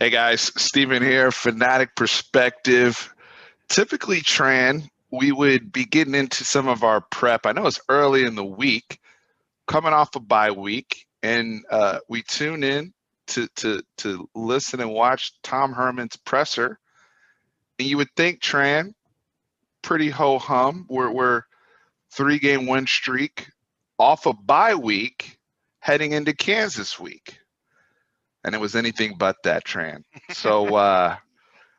Hey guys, Steven here, Fanatic Perspective. Typically, Tran, we would be getting into some of our prep. I know it's early in the week, coming off a bye week, and we tune in to listen and watch Tom Herman's presser. And you would think, Tran, pretty ho hum. We're 3 game win streak off a bye week, heading into Kansas week, and it was anything but that, Tran. So.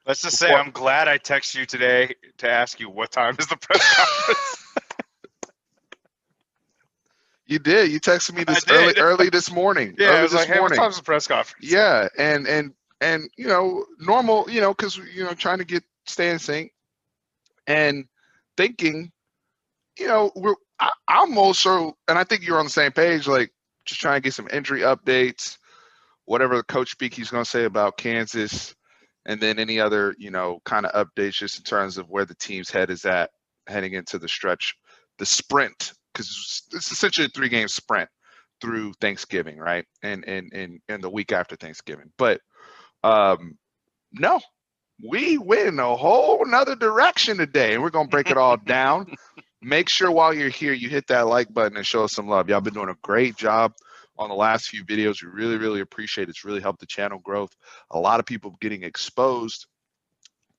Let's just say Before, I'm glad I texted you today to ask you what time is the press conference. You did. You texted me I this early, did. early this morning. Yeah, I Early was like, this hey, what morning. time's the press conference? Yeah, and normal, because trying to stay in sync and thinking, I'm also, and I think you're on the same page, like just trying to get some injury updates, whatever the coach speak he's going to say about Kansas, and then any other kind of updates just in terms of where the team's head is at heading into the stretch, the sprint, because it's essentially a 3 game sprint through Thanksgiving, right? And the week after Thanksgiving. But no, we went in a whole nother direction today, and we're gonna break it all down. Make sure while you're here, you hit that like button and show us some love. Y'all been doing a great job on the last few videos. We really, really appreciate it. It's really helped the channel growth. A lot of people getting exposed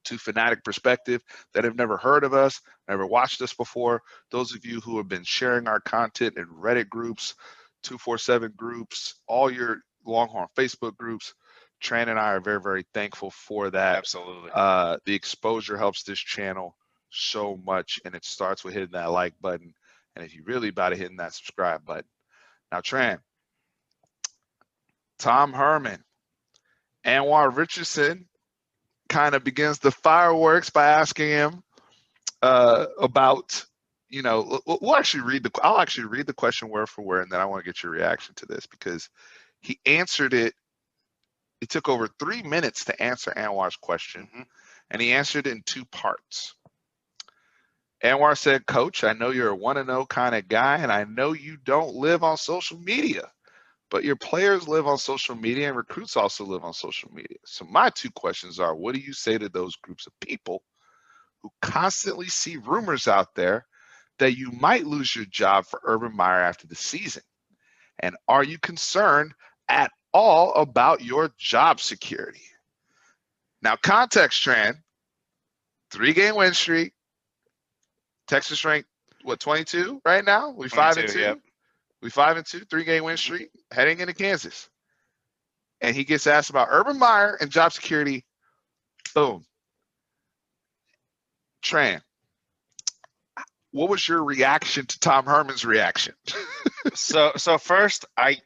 to Fanatic Perspective that have never heard of us, never watched us before. Those of you who have been sharing our content in Reddit groups, 247 groups, all your Longhorn Facebook groups, Tran and I are very, very thankful for that. Absolutely. The exposure helps this channel so much, and it starts with hitting that like button. And if you really about to hitting that subscribe button. Now, Tran, Tom Herman, Anwar Richardson kind of begins the fireworks by asking him about, we'll actually I'll actually read the question word for word, and then I want to get your reaction to this because he answered it. It took over 3 minutes to answer Anwar's question, and he answered it in 2 parts. Anwar said, Coach, I know you're a 1-0 kind of guy, and I know you don't live on social media, but your players live on social media and recruits also live on social media. So my 2 questions are, what do you say to those groups of people who constantly see rumors out there that you might lose your job for Urban Meyer after the season? And are you concerned at all about your job security? Now, context, Tran, 3-game win streak. Texas ranked, 22 right now? We 5-2? Yep. We 5-2, 3-game win streak, heading into Kansas. And he gets asked about Urban Meyer and job security. Boom. Tran, what was your reaction to Tom Herman's reaction? So first, I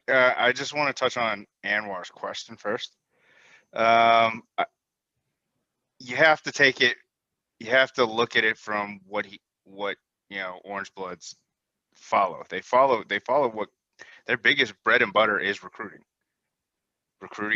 just want to touch on Anwar's question first. You have to take it. You have to look at it from what Orange Bloods follow. They follow what their biggest bread and butter is: recruiting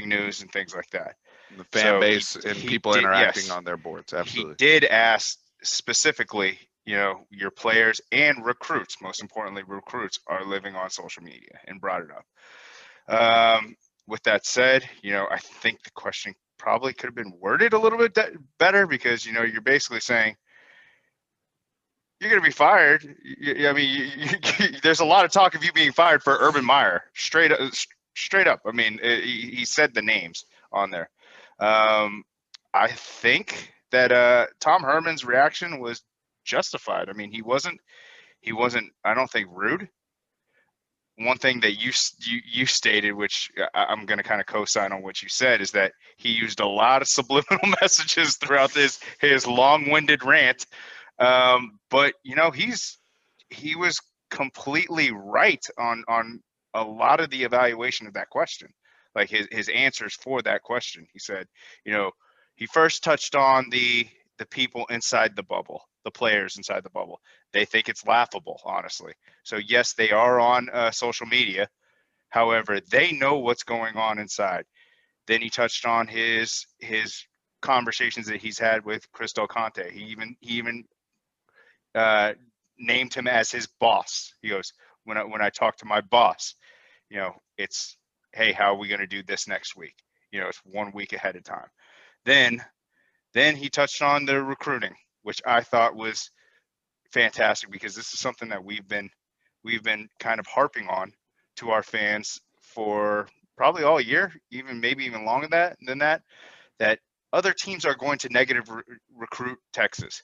news and things like that. The fan base and people interacting on their boards. Absolutely. He did ask specifically, your players and recruits, most importantly, recruits are living on social media, and brought it up. With that said, I think the question probably could have been worded a little bit better because, you're basically saying you're going to be fired. There's a lot of talk of you being fired for Urban Meyer. Straight up. I mean, he said the names on there. I think that Tom Herman's reaction was justified. I mean, he wasn't. I don't think rude. One thing that you stated, which I'm going to kind of co-sign on what you said, is that he used a lot of subliminal messages throughout his long-winded rant. But he was completely right on a lot of the evaluation of that question, like his answers for that question. He said, he first touched on the people inside the bubble, the players inside the bubble. They think it's laughable, honestly. So yes, they are on social media. However, they know what's going on inside. Then he touched on his conversations that he's had with Chris Del Conte. He even named him as his boss. He goes, when I talk to my boss, it's, hey, how are we going to do this next week? It's 1 week ahead of time. Then he touched on the recruiting, which I thought was fantastic, because this is something that we've been kind of harping on to our fans for probably all year, maybe even longer than that other teams are going to negative recruit Texas,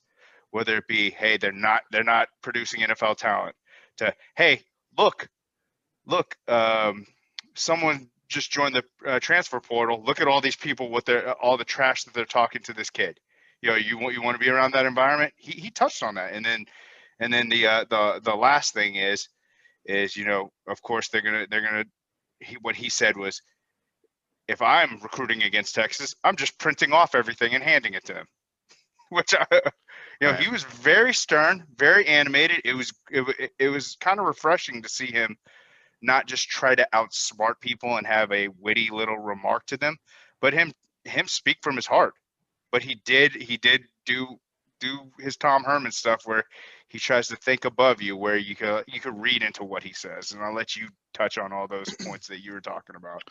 whether it be, hey, they're not producing NFL talent, to, hey, look, someone just joined the transfer portal. Look at all these people with all the trash that they're talking to this kid. You want to be around that environment. He touched on that, and then the last thing is of course they're gonna. What he said was, if I'm recruiting against Texas, I'm just printing off everything and handing it to them. Which Right. he was very stern, very animated. It was kind of refreshing to see him not just try to outsmart people and have a witty little remark to them, but him speak from his heart. But he did do his Tom Herman stuff, where he tries to think above you, where you could read into what he says. And I'll let you touch on all those points that you were talking about.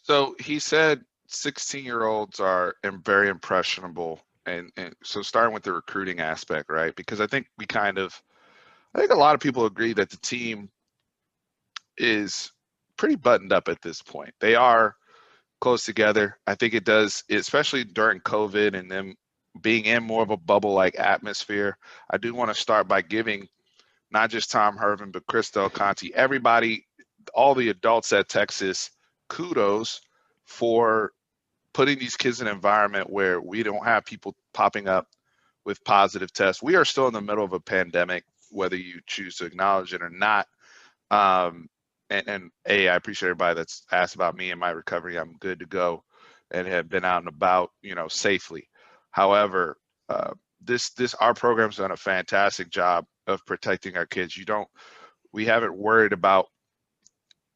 So he said 16-year-olds are very impressionable. And so starting with the recruiting aspect, right? Because I think a lot of people agree that the team is pretty buttoned up at this point. They are close together. I think it does, especially during COVID and them being in more of a bubble-like atmosphere. I do want to start by giving not just Tom Herman, but Chris Del Conte, everybody, all the adults at Texas, kudos for putting these kids in an environment where we don't have people popping up with positive tests. We are still in the middle of a pandemic, whether you choose to acknowledge it or not. And I appreciate everybody that's asked about me and my recovery. I'm good to go and have been out and about, safely. However, our program's done a fantastic job of protecting our kids. We haven't worried about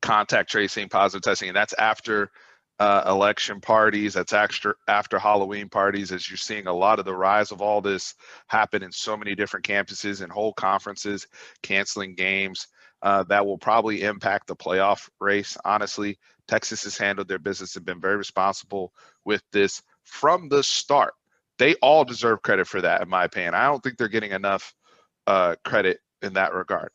contact tracing, positive testing, and that's after election parties, that's after Halloween parties, as you're seeing a lot of the rise of all this happen in so many different campuses and whole conferences canceling games. That will probably impact the playoff race. Honestly, Texas has handled their business and been very responsible with this from the start. They all deserve credit for that, in my opinion. I don't think they're getting enough credit in that regard.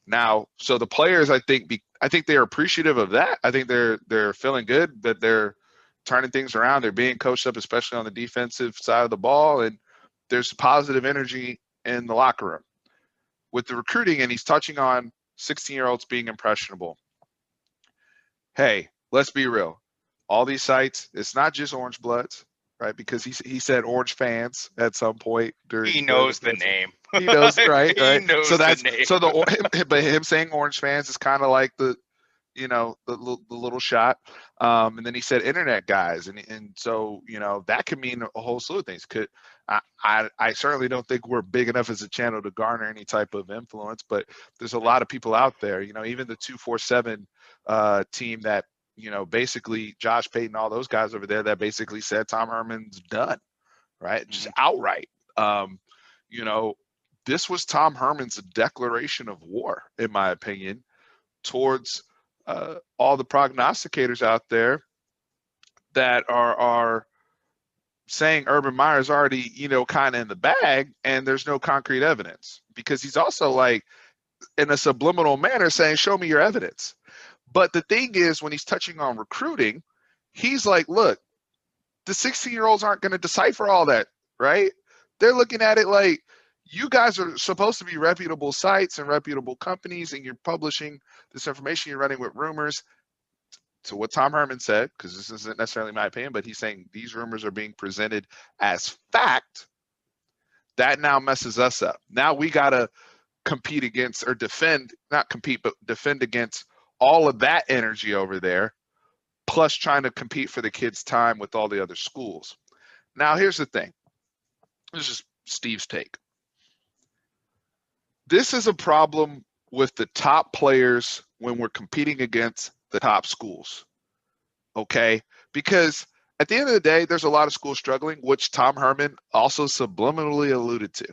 Now, so the players, I think they're appreciative of that. I think they're feeling good that they're turning things around. They're being coached up, especially on the defensive side of the ball, and there's positive energy in the locker room. With the recruiting, and he's touching on 16-year-olds being impressionable. Hey, let's be real. All these sites, it's not just Orange Bloods, right? Because he said Orange fans at some point. He knows the name. He knows, right? He knows the name. But him saying Orange fans is kind of like the little shot. And then he said internet guys, and so that could mean a whole slew of things. I certainly don't think we're big enough as a channel to garner any type of influence, but there's a lot of people out there. Even the 247 team that basically Josh Payton, all those guys over there that basically said Tom Herman's done, right? Just outright. This was Tom Herman's declaration of war, in my opinion, towards all the prognosticators out there that are saying Urban Meyer's already, kind of in the bag, and there's no concrete evidence, because he's also like in a subliminal manner saying, show me your evidence. But the thing is, when he's touching on recruiting, he's like, look, the 16-year-olds aren't going to decipher all that, right? They're looking at it like, you guys are supposed to be reputable sites and reputable companies, and you're publishing this information, you're running with rumors. So what Tom Herman said, because this isn't necessarily my opinion, but he's saying these rumors are being presented as fact. That now messes us up. Now we got to compete against, or defend, not compete, but defend against all of that energy over there, plus trying to compete for the kids' time with all the other schools. Now, here's the thing. This is Steve's take. This is a problem with the top players when we're competing against the top schools, okay? Because at the end of the day, there's a lot of schools struggling, which Tom Herman also subliminally alluded to.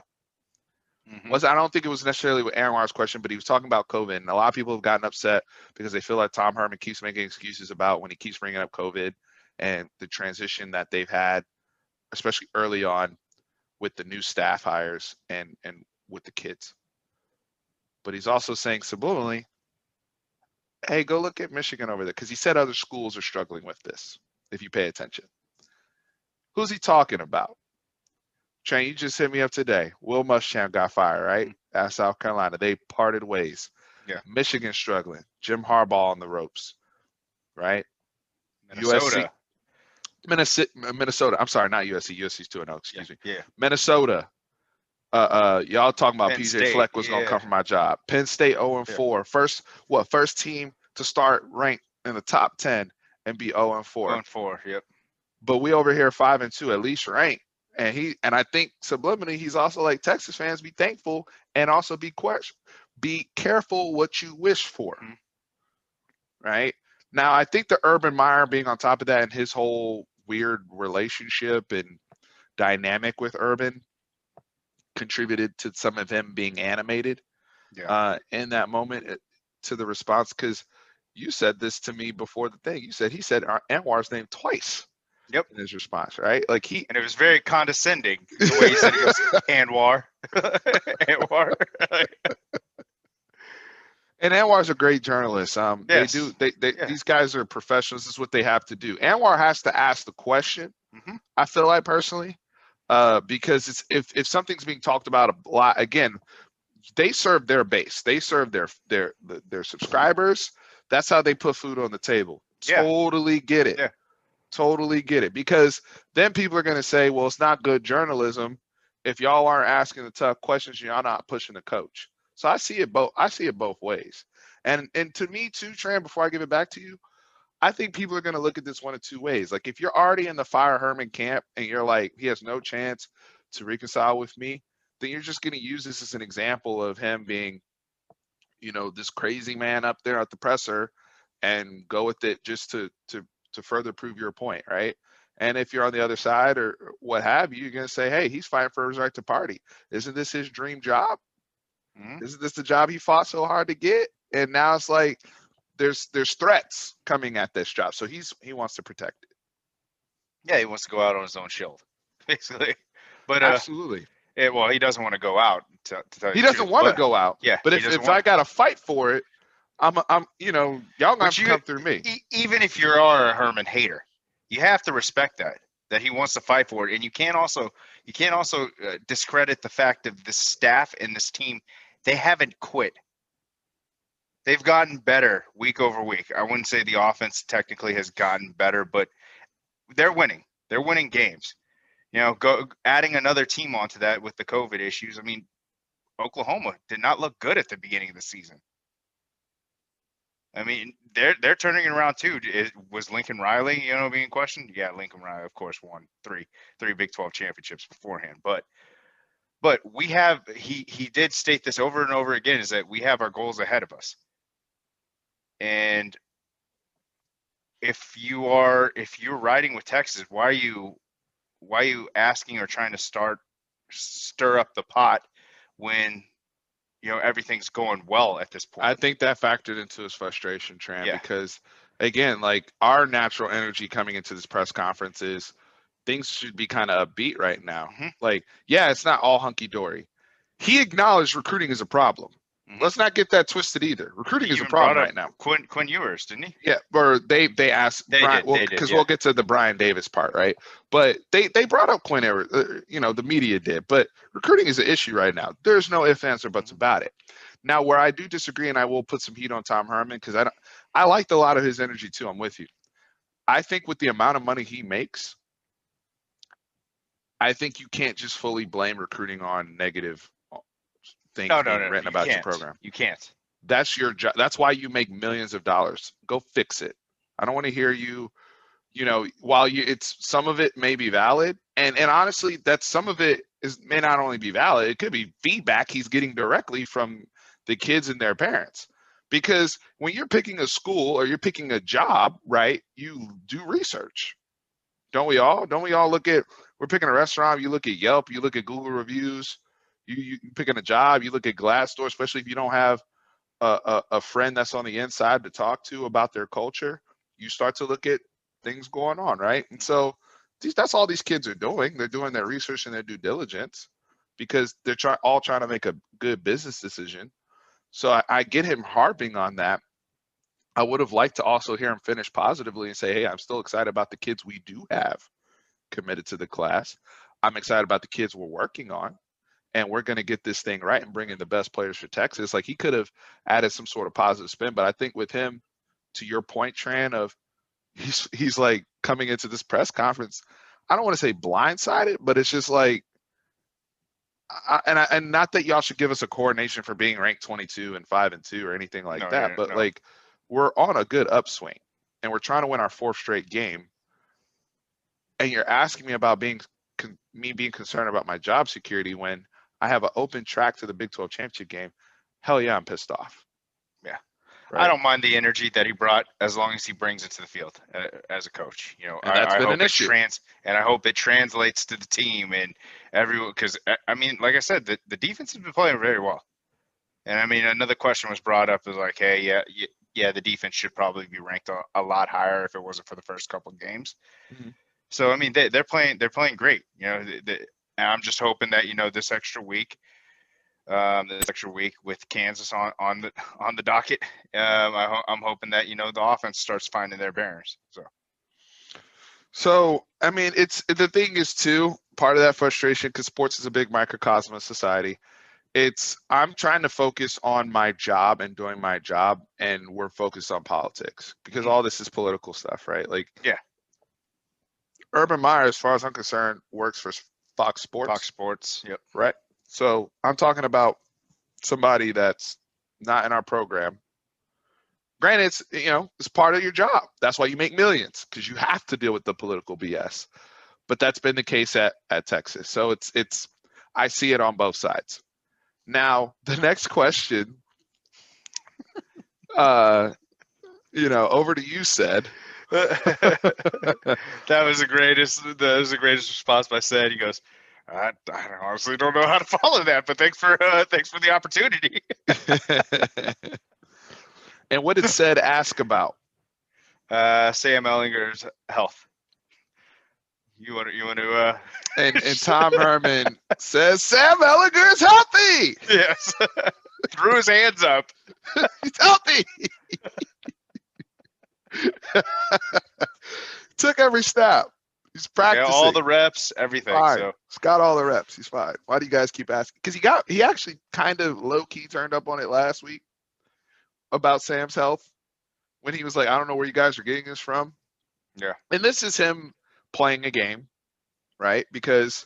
I don't think it was necessarily with Aaron Warner's question, but he was talking about COVID, and a lot of people have gotten upset because they feel like Tom Herman keeps making excuses about when he keeps bringing up COVID. and the transition that they've had, especially early on with the new staff hires and with the kids. But he's also saying subliminally, hey, go look at Michigan over there, because he said other schools are struggling with this. If you pay attention, who's he talking about? Train, you just hit me up today. Will Muschamp got fired, right? At South Carolina. They parted ways. Yeah. Michigan struggling. Jim Harbaugh on the ropes, right? USC, Minnesota. Minnesota. I'm sorry, not USC. USC's 2-0. Excuse me. Yeah. Minnesota. Y'all talking about Penn PJ State. Fleck was gonna come for my job. Penn State 0-4. First team to start ranked in the top 10 and be 0-4. 0-4. Yep. But we over here 5-2, at least ranked. And I think subliminally he's also like, Texas fans, be thankful and also be careful what you wish for. Right? Now I think the Urban Meyer being on top of that and his whole weird relationship and dynamic with Urban contributed to some of him being animated in that moment to the response, because you said this to me before the thing. He said Anwar's name twice. Yep. In his response, right? Like and it was very condescending the way he said it. He goes, Anwar. Anwar. And Anwar's a great journalist. Yes. These guys are professionals. This is what they have to do. Anwar has to ask the question. I feel like personally, because if something's being talked about a lot, again, they serve their base. They serve their subscribers. That's how they put food on the table. Totally get it. Yeah. Totally get it. Because then people are going to say, well, it's not good journalism if y'all aren't asking the tough questions, y'all not pushing the coach. So I see it both ways. And to me too, Tran, before I give it back to you, I think people are going to look at this one of two ways. Like, if you're already in the fire Herman camp and you're like, he has no chance to reconcile with me, then you're just going to use this as an example of him being, this crazy man up there at the presser, and go with it just to further prove your point, right? And if you're on the other side or what have you, you're going to say, hey, he's fighting for his right to party. Isn't this his dream job? Isn't this the job he fought so hard to get? And now it's like there's threats coming at this job. So he wants to protect it. Yeah, he wants to go out on his own shield, basically. But absolutely. Well, he doesn't want to go out. To tell you he doesn't want to go out. Yeah. But if I got to fight for it, I'm y'all gonna have to come through me. Even if you are a Herman hater, you have to respect that he wants to fight for it, and you can't also discredit the fact of this staff and this team. They haven't quit. They've gotten better week over week. I wouldn't say the offense technically has gotten better, but they're winning. They're winning games. Adding another team onto that with the COVID issues. I mean, Oklahoma did not look good at the beginning of the season. I mean, they're turning it around too. Was Lincoln Riley, being questioned? Yeah, Lincoln Riley, of course, won three Big 12 championships beforehand. But we have he did state this over and over again, is that we have our goals ahead of us. And if you're riding with Texas, why are you asking or trying to stir up the pot when everything's going well at this point? I think that factored into his frustration, Tran, because again, like, our natural energy coming into this press conference is things should be kind of upbeat right now. Like, it's not all hunky dory. He acknowledged recruiting is a problem. Let's not get that twisted either. Recruiting is a problem right now. Quinn Ewers, didn't he? Yeah, or they asked Brian, because we'll get to the Brian Davis part, right? But they brought up Quinn Ewers, the media did. But recruiting is an issue right now. There's no ifs, ands, or buts about it. Now, where I do disagree, and I will put some heat on Tom Herman, because I liked a lot of his energy too. I'm with you. I think with the amount of money he makes, I think you can't just fully blame recruiting on negative things being written about your program. You can't. That's your job. That's why you make millions of dollars. Go fix it. I don't want to hear you, while it's some of it may be valid. And honestly, that some of it may not only be valid, it could be feedback he's getting directly from the kids and their parents. Because when you're picking a school or you're picking a job, right, you do research. Don't we all? Don't we all we're picking a restaurant, you look at Yelp, you look at Google reviews. You picking a job, you look at Glassdoor, especially if you don't have a friend that's on the inside to talk to about their culture. You start to look at things going on, right? And so that's all these kids are doing. They're doing their research and their due diligence because they're all trying to make a good business decision. So I get him harping on that. I would have liked to also hear him finish positively and say, hey, I'm still excited about the kids we do have committed to the class. I'm excited about the kids we're working on, and we're going to get this thing right and bring in the best players for Texas. Like, he could have added some sort of positive spin, but I think with him, to your point, Tran, of he's like coming into this press conference, I don't want to say blindsided, but it's just like, and not that y'all should give us a coordination for being ranked 22 and 5-2 or anything like that, but like, we're on a good upswing and we're trying to win our 4th straight game. And you're asking me about being concerned about my job security when I have an open track to the Big 12 championship game. Hell yeah, I'm pissed off. Yeah. Right? I don't mind the energy that he brought as long as he brings it to the field as a coach. You know, and that's been hope an issue. And I hope it translates to the team and everyone, because I mean, like I said, the defense has been playing very well. And I mean, another question was brought up is like, hey, yeah, the defense should probably be ranked a lot higher if it wasn't for the first couple of games. Mm-hmm. So I mean, they're playing great. You know, and I'm just hoping that, you know, this extra week with Kansas on the docket, I'm hoping that, you know, the offense starts finding their bearings. So I mean, the thing is too, part of that frustration, because sports is a big microcosm of society. I'm trying to focus on my job and doing my job, and we're focused on politics because all this is political stuff, right? Like, yeah. Urban Meyer, as far as I'm concerned, works for Fox Sports. Fox Sports, yep. Right. So I'm talking about somebody that's not in our program. Granted, it's part of your job. That's why you make millions, because you have to deal with the political BS. But that's been the case at Texas. So I see it on both sides. Now, the next question, over to you, Said. That was the greatest response by Said. He goes, I honestly don't know how to follow that, but thanks for the opportunity. And what did Said ask about? Sam Ellinger's health. You want to and Tom Herman says Sam Ellinger is healthy. Yes. Threw his hands up. He's healthy. Took every snap. He's practicing. Yeah, all the reps, everything. Fine. So He's got all the reps. He's fine. Why do you guys keep asking? Because he actually kind of low-key turned up on it last week about Sam's health when he was like, I don't know where you guys are getting this from. Yeah. And this is him playing a game, right? Because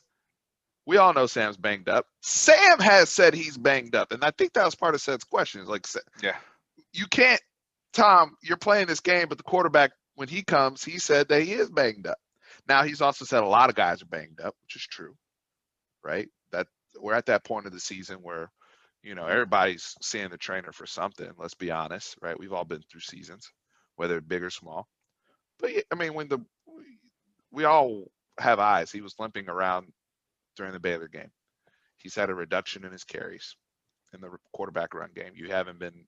we all know Sam's banged up. Sam has said he's banged up. And I think that was part of Seth's question. Like, yeah, you can't, Tom, you're playing this game, but the quarterback, when he comes, he said that he is banged up. Now, he's also said a lot of guys are banged up, which is true, right? That we're at that point of the season where, everybody's seeing the trainer for something. Let's be honest, right? We've all been through seasons, whether big or small. But I mean, we all have eyes. He was limping around during the Baylor game. He's had a reduction in his carries in the quarterback run game. You haven't been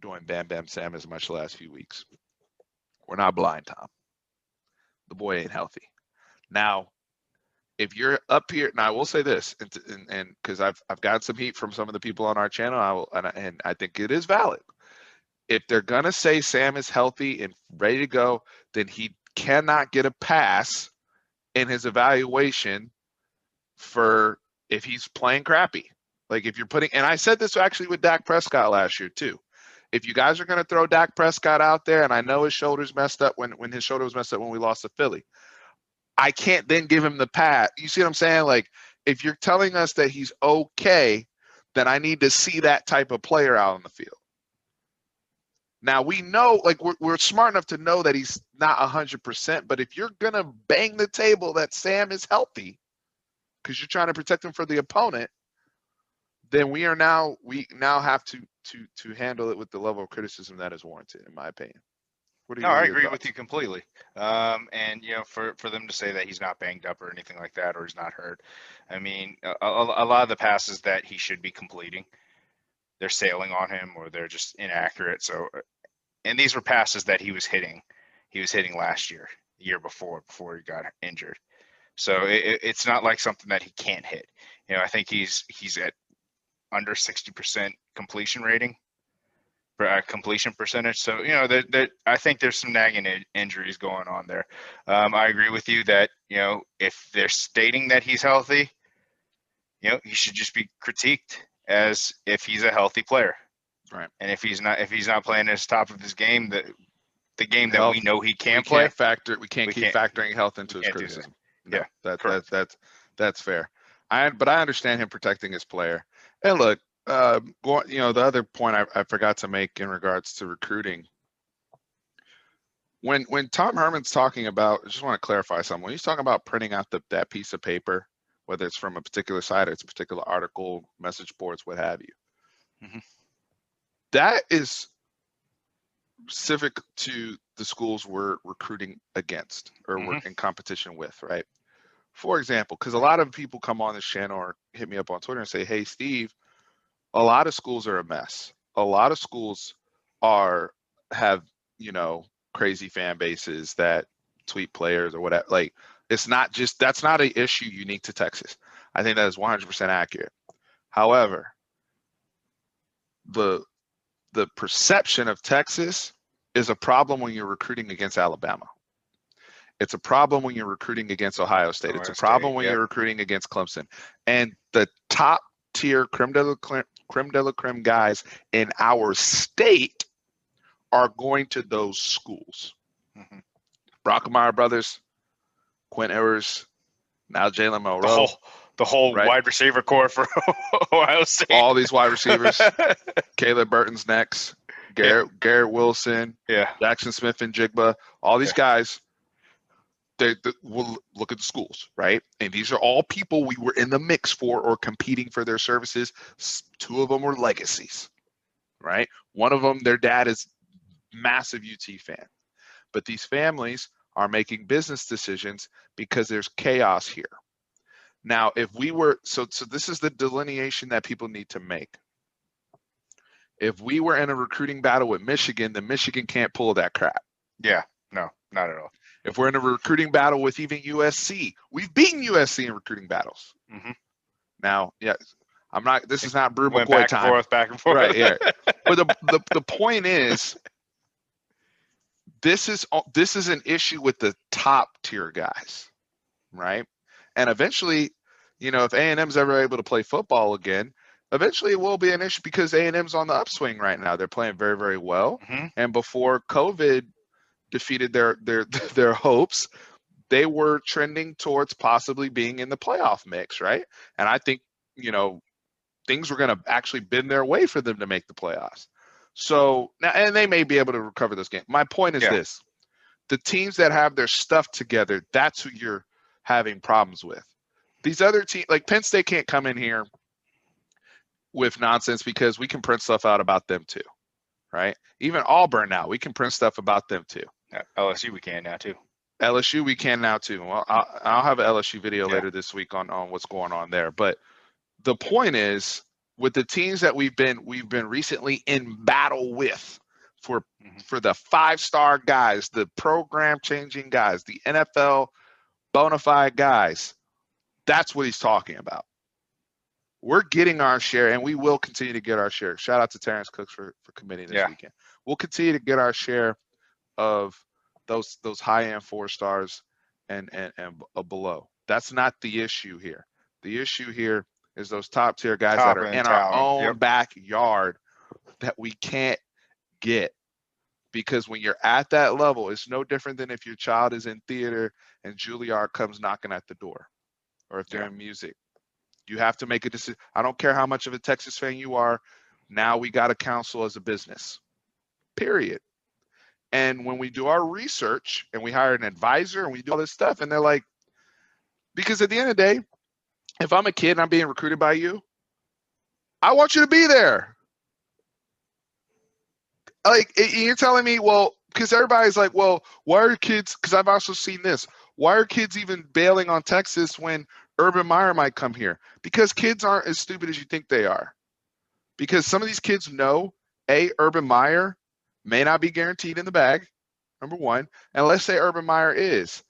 doing Bam Bam Sam as much the last few weeks. We're not blind, Tom. The boy ain't healthy. Now, if you're up here, now I will say this, and because I've gotten some heat from some of the people on our channel, and I think it is valid. If they're gonna say Sam is healthy and ready to go, then he cannot get a pass in his evaluation for if he's playing crappy. Like, if you're and I said this actually with Dak Prescott last year too. If you guys are going to throw Dak Prescott out there, and I know his shoulder's messed up when his shoulder was messed up when we lost to Philly, I can't then give him the pass. You see what I'm saying? Like, if you're telling us that he's okay, then I need to see that type of player out on the field. Now, we know, like, we're smart enough to know that he's not 100%, but if you're going to bang the table that Sam is healthy because you're trying to protect him for the opponent, then we now have to handle it with the level of criticism that is warranted, in my opinion. I agree with you completely. And for them to say that he's not banged up or anything like that, or he's not hurt, I mean, a lot of the passes that he should be completing, they're sailing on him or they're just inaccurate. So, and these were passes that he was hitting last year. the year before he got injured. So it's not like something that he can't hit. You know, I think he's at under 60% completion rating, completion percentage. So, you know, I think there's some nagging injuries going on there. I agree with you that, you know, if they're stating that he's healthy, you know, he should just be critiqued as if he's a healthy player. Right. And if he's not playing at the top of his game, the game that Health, we know he can we play, we can't keep factoring health into his criticism. No, yeah, that's fair. But I understand him protecting his player. And look, you know, the other point I forgot to make in regards to recruiting. When Tom Herman's talking about, I just want to clarify something. When he's talking about printing out that piece of paper, whether it's from a particular site or it's a particular article, message boards, what have you, that is specific to the schools we're recruiting against or we're in competition with, right? For example, because a lot of people come on this channel or hit me up on Twitter and say, hey, Steve, a lot of schools are a mess. A lot of schools have, you know, crazy fan bases that tweet players or whatever. Like, it's not just, that's not an issue unique to Texas. I think that is 100% accurate. However, the perception of Texas is a problem when you're recruiting against Alabama. It's a problem when you're recruiting against Ohio State. It's a problem when you're recruiting against Clemson. And the top tier creme de la creme guys in our state are going to those schools. Brockemeyer brothers, Quinn Ewers, now Jalen Monroe. The whole right? Wide receiver core for Ohio State. All these wide receivers. Caleb Burton's next. Garrett Wilson. Jackson Smith and Jigba. All these guys, they will look at the schools, right? And these are all people we were in the mix for or competing for their services. 2 of them were legacies, right? One of them, their dad is massive UT fan. But these families are making business decisions because there's chaos here. Now, if we were, so this is the delineation that people need to make. If we were in a recruiting battle with Michigan, then Michigan can't pull that crap. Yeah, no, not at all. If we're in a recruiting battle with even USC, we've beaten USC in recruiting battles. Now, yeah, this is not Brew McCoy time. Back and forth. Right, yeah. But the point is, this is an issue with the top tier guys, right? And eventually, you know, if A&M's ever able to play football again, eventually it will be an issue because A&M's on the upswing right now. They're playing very, very well. And before COVID defeated their hopes, they were trending towards possibly being in the playoff mix, right? And I think, you know, things were going to actually bend their way for them to make the playoffs. So now, and they may be able to recover this game. My point is this: the teams that have their stuff together, that's who you're having problems with. These other teams, like Penn State, can't come in here with nonsense because we can print stuff out about them too, right? Even Auburn now, we can print stuff about them too. LSU, we can now too. LSU, we can now too. Well, I'll have an LSU video later this week on what's going on there. But the point is, with the teams that we've been recently in battle with for the 5-star guys, the program changing guys, the NFL bona fide guys, that's what he's talking about. We're getting our share, and we will continue to get our share. Shout out to Terrence Cooks for committing this weekend. We'll continue to get our share of those high-end 4 stars and below. That's not the issue here. The issue here is those top-tier guys that are in our own backyard that we can't get. Because when you're at that level, it's no different than if your child is in theater and Juilliard comes knocking at the door, or if they're in music. You have to make a decision. I don't care how much of a Texas fan you are. Now we got to counsel as a business, period. And when we do our research and we hire an advisor and we do all this stuff, and they're like, because at the end of the day, if I'm a kid and I'm being recruited by you, I want you to be there. Like, you're telling me, well, because everybody's like, well, why are kids, because I've also seen this, why are kids even bailing on Texas when Urban Meyer might come here? Because kids aren't as stupid as you think they are. Because some of these kids know, Urban Meyer may not be guaranteed in the bag, number one. And let's say Urban Meyer is.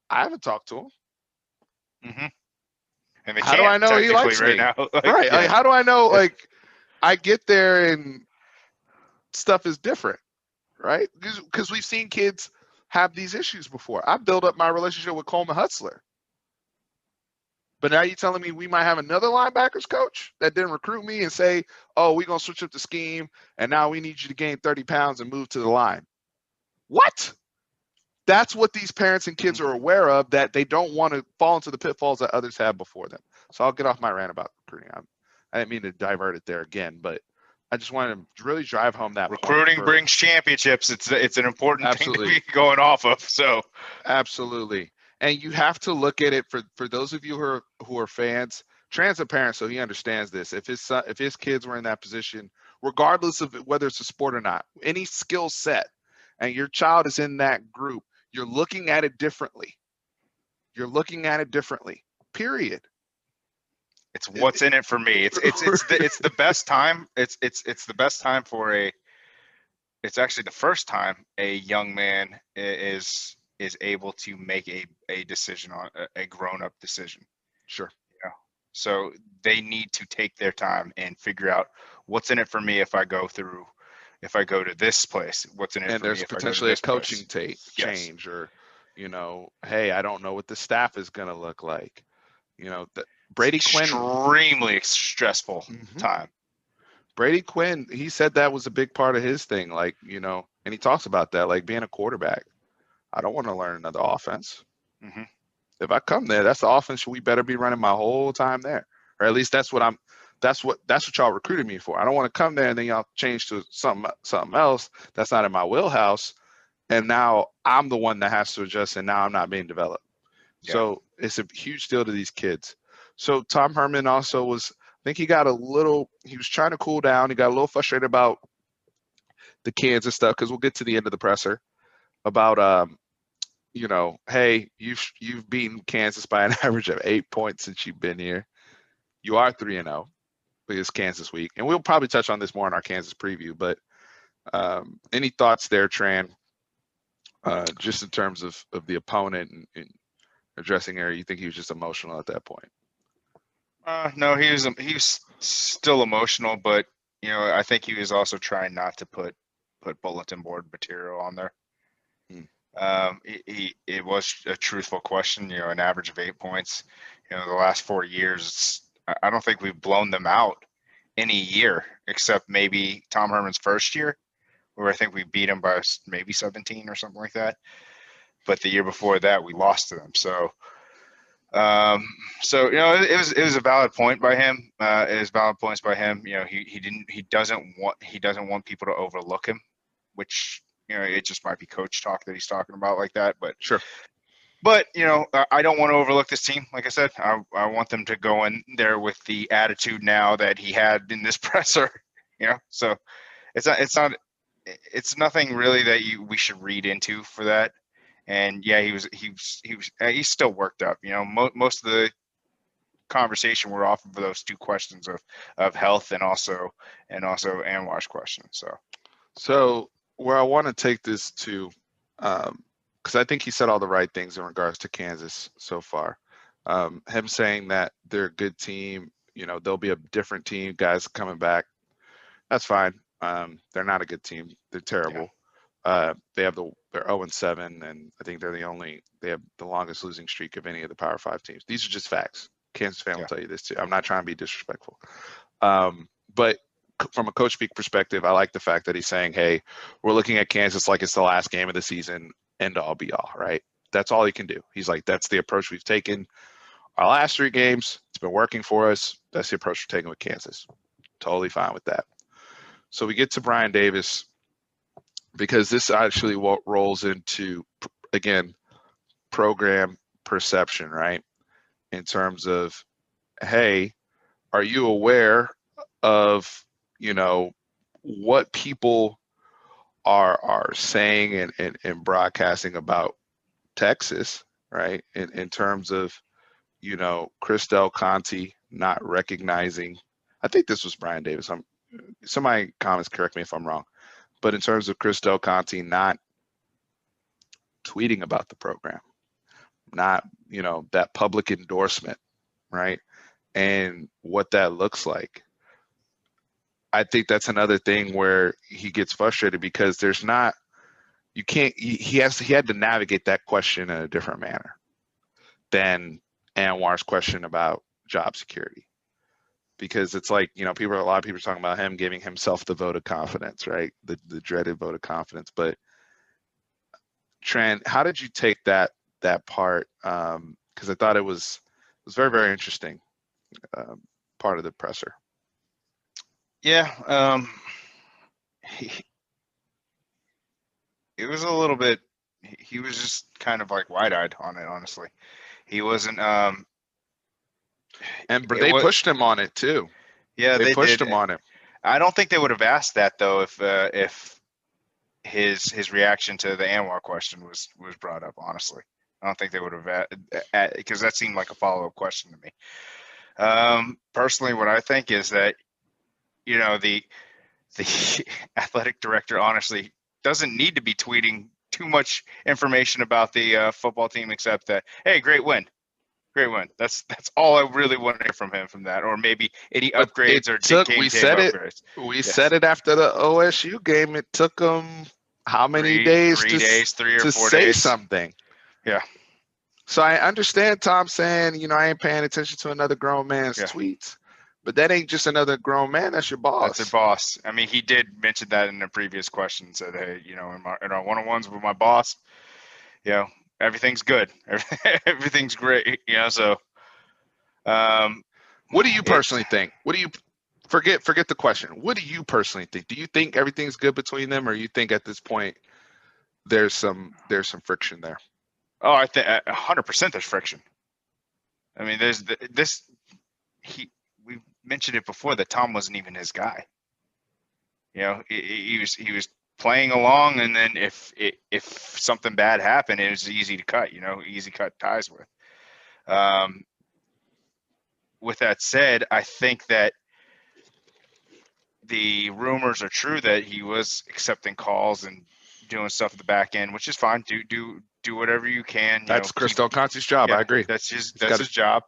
I haven't talked to him. Mm-hmm. And they How do can't I know he technically likes right me? now. Like, Right. yeah. Like, how do I know, like, I get there and stuff is different, right? Because we've seen kids have these issues before. I built up my relationship with Coleman Hutzler. But now you're telling me we might have another linebackers coach that didn't recruit me and say, oh, we're going to switch up the scheme, and now we need you to gain 30 pounds and move to the line. What? That's what these parents and kids are aware of, that they don't want to fall into the pitfalls that others have before them. So I'll get off my rant about recruiting. I didn't mean to divert it there again, but I just wanted to really drive home that recruiting point. brings championships. It's an important Absolutely. thing to be going off of. So absolutely. And you have to look at it for those of you who are fans. Trans a parent, so he understands this. If his kids were in that position, regardless of whether it's a sport or not, any skill set, and your child is in that group, you're looking at it differently. You're looking at it differently. Period. It's what's in it for me. It's the best time. It's the best time for a. It's actually the first time a young man is able to make a decision on a grown up decision. Sure. Yeah. So they need to take their time and figure out what's in it for me if I go to this place. What's in it and for me there's if I go to potentially a this coaching place? change, or hey, I don't know what the staff is going to look like. Brady Quinn, extremely stressful time. Brady Quinn, he said that was a big part of his thing, like, and he talks about that, like being a quarterback. I don't want to learn another offense. Mm-hmm. If I come there, that's the offense we better be running my whole time there, or at least that's what y'all recruited me for. I don't want to come there and then y'all change to something else that's not in my wheelhouse, and now I'm the one that has to adjust, and now I'm not being developed. Yeah. So it's a huge deal to these kids. So Tom Herman also was, I think he was trying to cool down. He got a little frustrated about the Kansas stuff, because we'll get to the end of the presser about, hey, you've beaten Kansas by an average of 8 points since you've been here. You are 3-0 because Kansas week, and we'll probably touch on this more in our Kansas preview. But any thoughts there, Tran? Just in terms of the opponent and addressing area, you think he was just emotional at that point? No, he was still emotional, but I think he was also trying not to put bulletin board material on there. It was a truthful question. An average of 8 points. The last 4 years, I don't think we've blown them out any year except maybe Tom Herman's first year, where I think we beat him by maybe 17 or something like that. But the year before that, we lost to them. So it was a valid point by him. It was valid points by him. He doesn't want people to overlook him, which it just might be coach talk that he's talking about like that. But sure. But I don't want to overlook this team. Like I said, I want them to go in there with the attitude now that he had in this presser. So it's nothing really that we should read into for that. And yeah, he's still worked up. Most of the conversation were off of those two questions of health and also Anwar's question. So where I want to take this to, because I think he said all the right things in regards to Kansas so far. Him saying that they're a good team, they'll be a different team, guys coming back. That's fine. They're not a good team. They're terrible. Yeah. They're 0-7, and I think they have the longest losing streak of any of the Power 5 teams. These are just facts. Kansas fan will tell you this too. I'm not trying to be disrespectful. But from a coach speak perspective, I like the fact that he's saying, hey, we're looking at Kansas like it's the last game of the season, end all be all, right? That's all he can do. He's like, that's the approach we've taken our last 3 games. It's been working for us. That's the approach we're taking with Kansas. Totally fine with that. So we get to Brian Davis, because this actually rolls into, again, program perception, right? In terms of, hey, are you aware of, what people are saying and broadcasting about Texas, right? In terms of, Chris Del Conte not recognizing, I think this was Brian Davis. Somebody comments, correct me if I'm wrong, but in terms of Chris Del Conte not tweeting about the program, not, that public endorsement, right? And what that looks like. I think that's another thing where he gets frustrated because there's not, you can't, he had to navigate that question in a different manner than Anwar's question about job security. Because it's like, a lot of people are talking about him giving himself the vote of confidence, right? The dreaded vote of confidence. But Tran, how did you take that part? Because I thought it was very, very interesting, part of the presser. Yeah, it was a little bit. He was just kind of like wide-eyed on it. Honestly, he wasn't. And they pushed him on it too. Yeah, they pushed did. him on it. I don't think they would have asked that though if his reaction to the Anwar question was brought up. Honestly, I don't think they would have, because that seemed like a follow-up question to me. Personally, what I think is that the athletic director honestly doesn't need to be tweeting too much information about the football team, except that, hey, great win. That's all I really want to hear from him from that, or maybe any upgrades or game tape upgrades. We said it after the OSU game. It took them how many days? 3 days, 3 or 4 days to say something. Yeah. So I understand Tom saying, I ain't paying attention to another grown man's tweets, but that ain't just another grown man. That's your boss. That's your boss. I mean, he did mention that in a previous question. Said, hey, in our one-on-ones with my boss, everything's good. Everything's great. So. What do you personally think? What do you forget the question? What do you personally think? Do you think everything's good between them, or you think at this point there's some friction there? Oh, I think 100% there's friction. I mean, there's we mentioned it before that Tom wasn't even his guy. He was playing along, and then if something bad happened, it was easy to cut. Easy cut ties with. With that said, I think that the rumors are true that he was accepting calls and doing stuff at the back end, which is fine. Do whatever you can. That's Chris Del Conte's job. I agree. That's his job.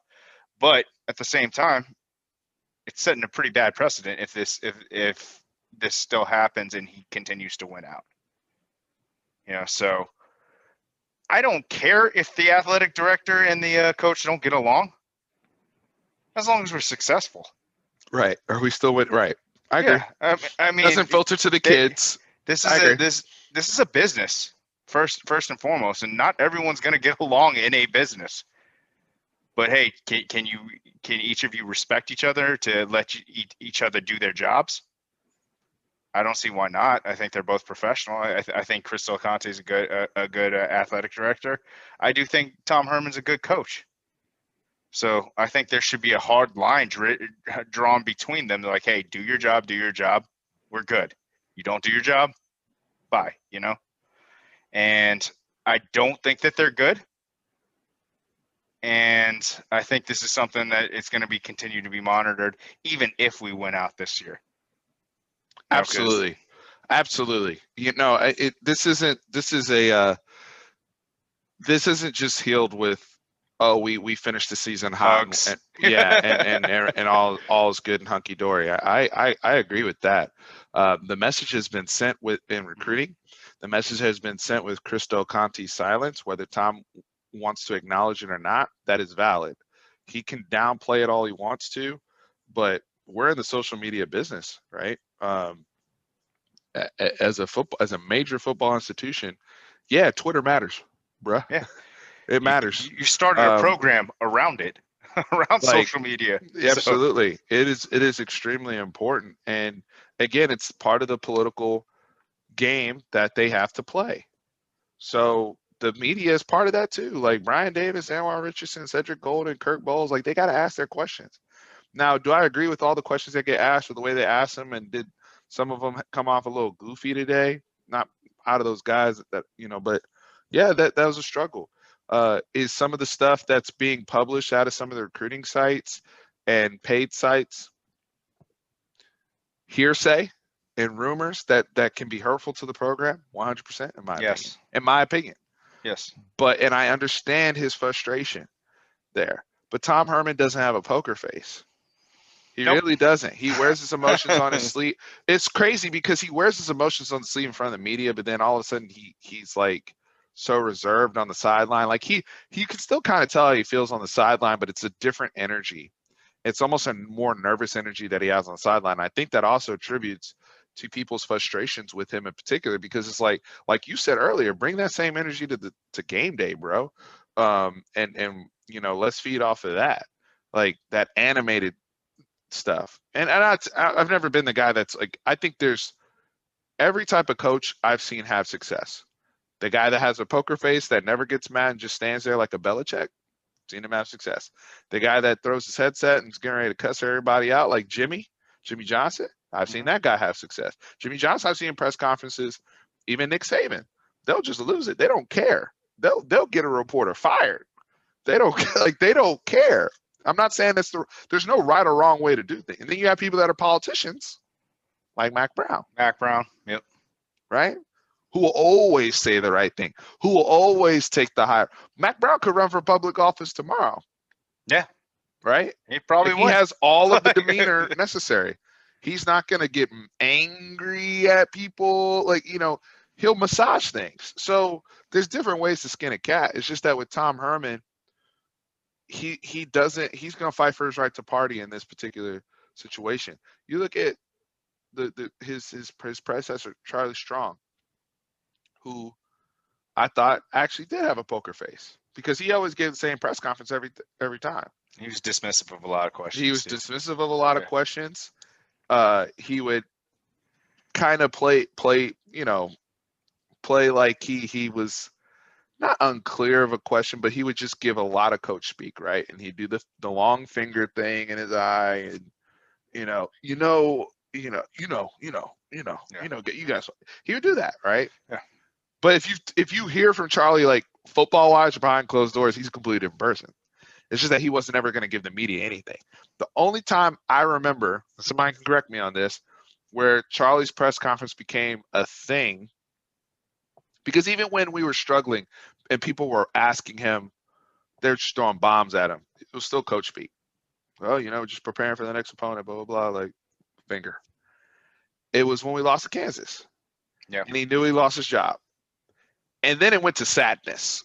But at the same time, it's setting a pretty bad precedent if this still happens and he continues to win out. So I don't care if the athletic director and the coach don't get along, as long as we're successful. Right. Are we still with right? I agree. I mean, doesn't filter to the kids. This is a business first and foremost, and not everyone's going to get along in a business. But hey, can each of you respect each other to let each other do their jobs? I don't see why not. I think they're both professional. I think Chris Del Conte is a good athletic director. I do think Tom Herman's a good coach. So I think there should be a hard line drawn between them. They're like, hey, do your job. We're good. You don't do your job, bye, And I don't think that they're good. And I think this is something that it's going to be continued to be monitored, even if we win out this year. Absolutely. This isn't just healed with, oh, we finished the season hot, and all is good and hunky dory. I agree with that. The message has been sent in recruiting. The message has been sent with Chris Del Conte's silence, whether Tom wants to acknowledge it or not. That is valid. He can downplay it all he wants to, but we're in the social media business, right? As a major football institution, Twitter matters, bruh. Yeah. It matters. You started a program around it, around social media. Absolutely. It is extremely important. And again, it's part of the political game that they have to play. So the media is part of that too. Like Brian Davis, Anwar Richardson, Cedric Golden, Kirk Bowles, like they got to ask their questions. Now, do I agree with all the questions that get asked or the way they ask them? And did some of them come off a little goofy today? Not out of those guys that, but yeah, that was a struggle. Is some of the stuff that's being published out of some of the recruiting sites and paid sites hearsay and rumors that can be hurtful to the program? 100%, in my opinion. In my opinion. Yes. And I understand his frustration there. But Tom Herman doesn't have a poker face. He Nope. really doesn't. He wears his emotions on his sleeve. It's crazy because he wears his emotions on the sleeve in front of the media, but then all of a sudden he's like so reserved on the sideline. Like he can still kind of tell how he feels on the sideline, but it's a different energy. It's almost a more nervous energy that he has on the sideline. I think that also attributes to people's frustrations with him in particular, because it's like you said earlier, bring that same energy to game day, bro. And let's feed off of that, like that animated stuff. And I've never been the guy that's like, I think there's every type of coach I've seen have success. The guy that has a poker face that never gets mad and just stands there like a Belichick, seen him have success. The guy that throws his headset and is getting ready to cuss everybody out like Jimmy Johnson, I've seen that guy have success. Jimmy Johnson, I've seen in press conferences, even Nick Saban, they'll just lose it. They don't care. They'll get a reporter fired. They don't they don't care. I'm not saying there's no right or wrong way to do things. And then you have people that are politicians, like Mac Brown. Mac Brown. Yep. Right? Who will always say the right thing, who will always take the higher. Mac Brown could run for public office tomorrow. Yeah. Right? He probably He would. has all of the demeanor necessary. He's not going to get angry at people. Like, he'll massage things. So there's different ways to skin a cat. It's just that with Tom Herman, he's going to fight for his right to party in this particular situation. You look at his predecessor, Charlie Strong, who I thought actually did have a poker face, because he always gave the same press conference every time. He was dismissive of a lot of questions. He was dismissive of a lot of questions. He would kind of play like he was not unclear of a question, but he would just give a lot of coach speak, right? And he'd do the long finger thing in his eye, and you guys. He would do that, right? Yeah. But if you hear from Charlie, like football wise, behind closed doors, he's a completely different person. It's just that he wasn't ever going to give the media anything. The only time I remember, somebody can correct me on this, where Charlie's press conference became a thing, because even when we were struggling and people were asking him, they're just throwing bombs at him, it was still coach speak. Well, just preparing for the next opponent, blah, blah, blah, like finger. It was when we lost to Kansas. Yeah. And he knew he lost his job. And then it went to sadness.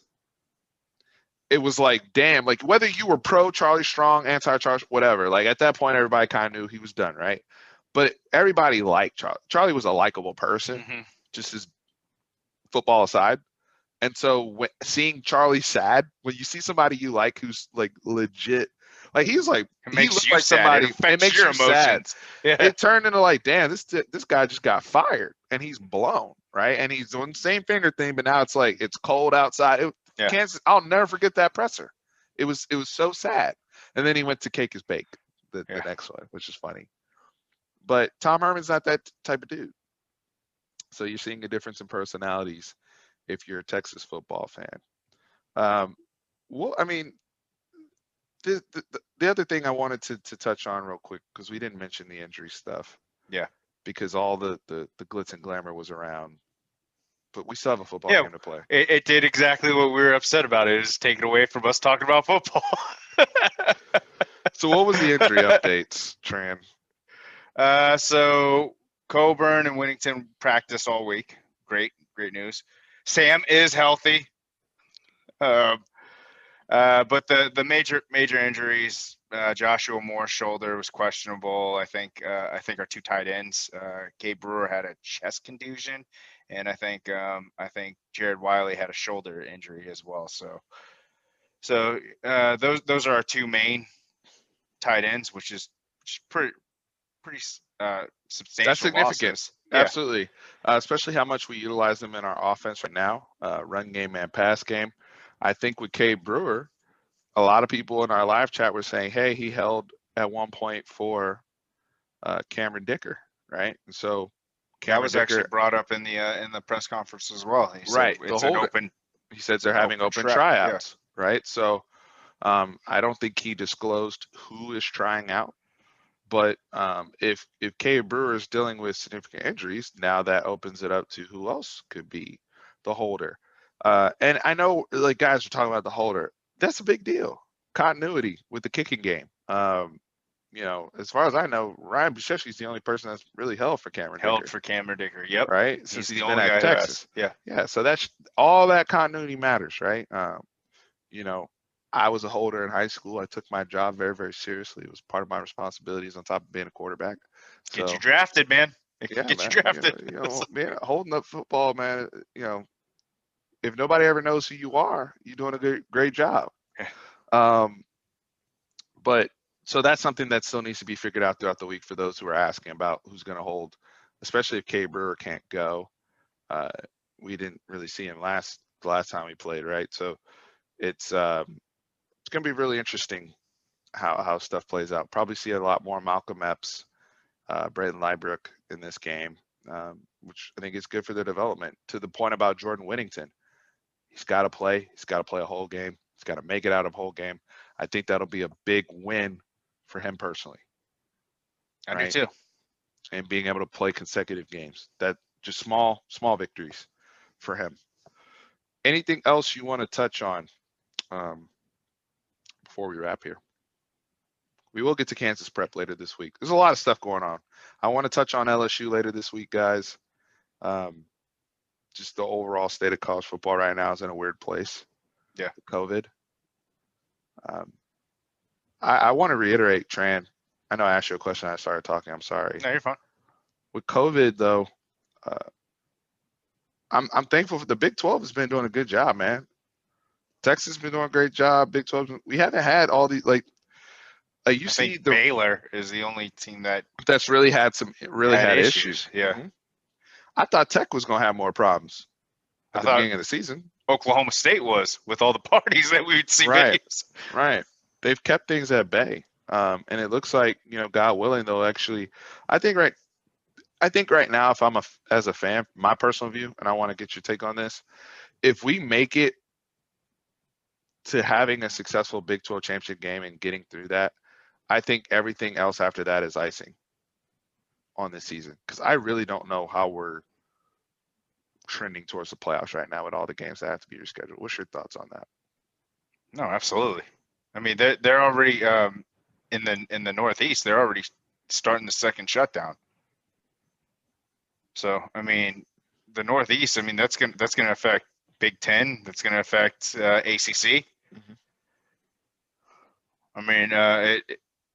It was like, damn, like whether you were pro Charlie Strong, anti Charlie, whatever, like at that point, everybody kind of knew he was done, right? But everybody liked Charlie. Charlie was a likable person, just his football aside. And so seeing Charlie sad, when you see somebody you like who's like legit, like he looks like somebody, it makes you sad. Yeah. It turned into like, damn, this guy just got fired and he's blown, right? And he's doing the same finger thing, but now it's like it's cold outside. Kansas, I'll never forget that presser. It was so sad. And then he went to Cake is Bake, the next one, which is funny. But Tom Herman's not that type of dude. So you're seeing a difference in personalities if you're a Texas football fan. Well, I mean, the other thing I wanted to touch on real quick, because we didn't mention the injury stuff. Yeah. Because all the glitz and glamour was around. But we still have a football game to play. It did exactly what we were upset about. It was taken away from us talking about football. So what was the injury updates, Tran? So Coburn and Whittington practiced all week. Great news. Sam is healthy. But the major injuries, Joshua Moore's shoulder was questionable. I think our two tight ends, Gabe Brewer had a chest contusion, and I think Jared Wiley had a shoulder injury as well. So those are our two main tight ends, which is pretty substantial. That's significant. Losses. Absolutely, especially how much we utilize them in our offense right now, run game and pass game. I think with Gabe Brewer, a lot of people in our live chat were saying, hey, he held at one point for Cameron Dicker, right? And so Cameron Dicker actually brought up in the press conference as well. He right, said it's an open. He says they're having open tryouts, right? So I don't think he disclosed who is trying out, but if Gabe Brewer is dealing with significant injuries, now that opens it up to who else could be the holder. And I know like guys are talking about the holder. That's a big deal. Continuity with the kicking game. You know, as far as I know, Ryan Bashevsky's the only person that's really held for Cameron Held Dicker, for Cameron Dicker. Yep. right? Since He's he's the been only at guy who has. Texas. Yeah. Yeah, so that's all that continuity matters, right? You know, I was a holder in high school. I took my job very, very seriously. It was part of my responsibilities on top of being a quarterback. Get So you drafted, man. yeah, Get you man. drafted. Man, holding up football, man. You know, if nobody ever knows who you are, you're doing a great job. Um, but so that's something that still needs to be figured out throughout the week for those who are asking about who's going to hold, especially if K Brewer can't go. Uh, we didn't really see him the last time we played, right? So it's going to be really interesting how stuff plays out. Probably see a lot more Malcolm Epps, Braden Liebrook in this game, which I think is good for their development. To the point about Jordan Whittington, he's got to play. He's got to play a whole game. He's got to make it out of whole game. I think that'll be a big win for him personally. I right? do too. And being able to play consecutive games. That just small victories for him. Anything else you want to touch on before we wrap here? We will get to Kansas prep later this week. There's a lot of stuff going on. I want to touch on LSU later this week, guys. Just the overall state of college football right now is in a weird place. Yeah. COVID. I want to reiterate, Tran. I know I asked you a question. I started talking. I'm sorry. No, you're fine. With COVID, though, I'm thankful for the Big 12 has been doing a good job, man. Texas has been doing a great job. Big 12, we haven't had all these like you I see think the Baylor is the only team that's really had issues. Yeah. Mm-hmm. I thought Tech was going to have more problems at the beginning of the season. Oklahoma State was with all the parties that we would see Right. videos. Right. They've kept things at bay. And it looks like, God willing, they'll actually, I think right now, if I'm as a fan, my personal view, and I want to get your take on this, if we make it to having a successful Big 12 championship game and getting through that, I think everything else after that is icing on this season. Because I really don't know how we're trending towards the playoffs right now with all the games that have to be rescheduled. What's your thoughts on that? No, absolutely. I mean, they're already in the Northeast. They're already starting the second shutdown. So I mean, the Northeast. I mean, that's gonna affect Big Ten. That's gonna affect ACC. Mm-hmm. I mean,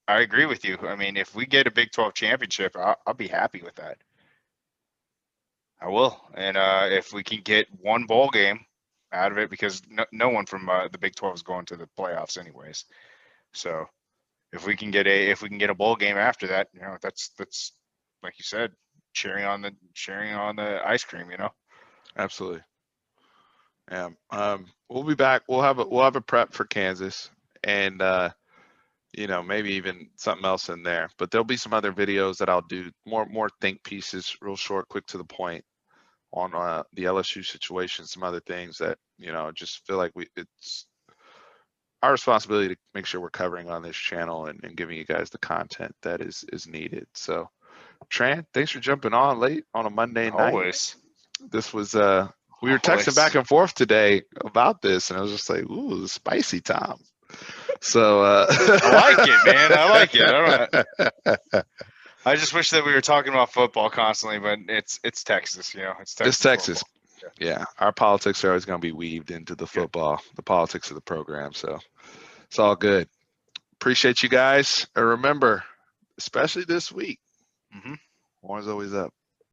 I agree with you. I mean, if we get a Big 12 championship, I'll be happy with that. I will. And if we can get one bowl game out of it, because no one from the Big 12 is going to the playoffs anyways. So if we can get a bowl game after that, that's like you said, cherry on the ice cream. Absolutely. Yeah. We'll be back. We'll have a prep for Kansas, and maybe even something else in there. But there'll be some other videos that I'll do more think pieces, real short, quick to the point, on the LSU situation, some other things that just feel like it's our responsibility to make sure we're covering on this channel and giving you guys the content that is needed. So, Tran, thanks for jumping on late on a Monday night. Always. This was we were texting back and forth today about this, and I was just like, "Ooh, spicy time." So I like it, man. I like it. I just wish that we were talking about football constantly, but it's Texas, It's Texas. It's Texas. Yeah, our politics are always going to be weaved into the football, the politics of the program. So it's all good. Appreciate you guys. And remember, especially this week, Warren's always up.